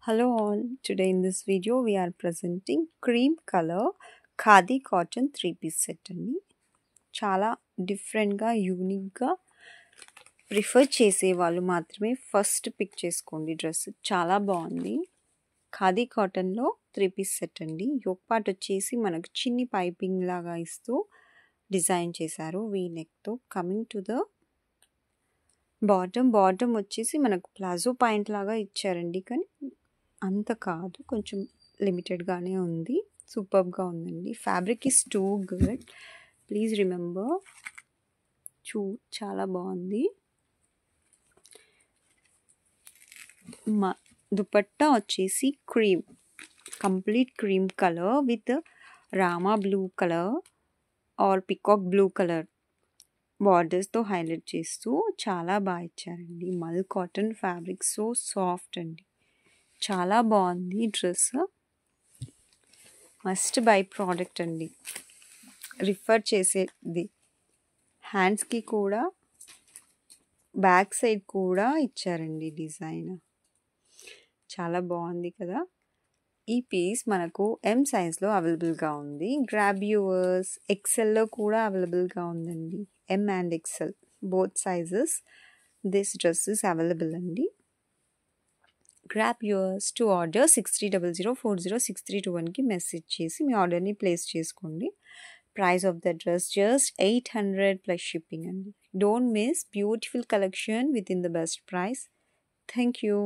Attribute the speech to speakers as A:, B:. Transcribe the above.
A: Hello all, today in this video we are presenting cream color khadi cotton 3-piece set అండి. చాలా డిఫరెంట్గా యూనిక్గా prefer చేసే వాళ్ళు మాత్రమే ఫస్ట్ పిక్ చేసుకోండి. డ్రెస్ చాలా బాగుంది. ఖాదీ కాటన్లో 3-piece సెట్ అండి. యోక్ పార్ట్ వచ్చేసి మనకు చిన్ని పైపింగ్ లాగా ఇస్తూ డిజైన్ చేశారు వీ నెక్తో. కమింగ్ టు ద బాటమ్ వచ్చేసి మనకు ప్లాజో పాయింట్ లాగా ఇచ్చారండి, కానీ అంత కాదు, కొంచెం లిమిటెడ్గానే ఉంది. సూపర్గా ఉందండి. Fabric is too good, please remember. చాలా బాగుంది. దుపట్టా వచ్చేసి complete cream colour with Rama blue colour or peacock blue colour బార్డర్స్తో హైలైట్ చేస్తూ చాలా బాగా ఇచ్చారండి. మల్ కాటన్ ఫ్యాబ్రిక్ సో సాఫ్ట్ అండి. చాలా బాగుంది డ్రెస్. మస్ట్ బై ప్రోడక్ట్ అండి, రిఫర్ చేసేది. హ్యాండ్స్కి కూడా బ్యాక్ సైడ్ కూడా ఇచ్చారండి డిజైన్. చాలా బాగుంది కదా. ఈ పీస్ మనకు ఎం సైజ్లో అవైలబుల్గా ఉంది. Grab yours. ఎక్సెల్లో కూడా అవైలబుల్గా ఉందండి. M and XL both sizes this dress is available అండి. Grab yours. టు ఆర్డర్ 6300406321కి మెసేజ్ చేసి మీ ఆర్డర్ని ప్లేస్ చేసుకోండి. Price of the dress just 800 plus shipping అండి. Don't miss beautiful collection with in the best price. Thank you.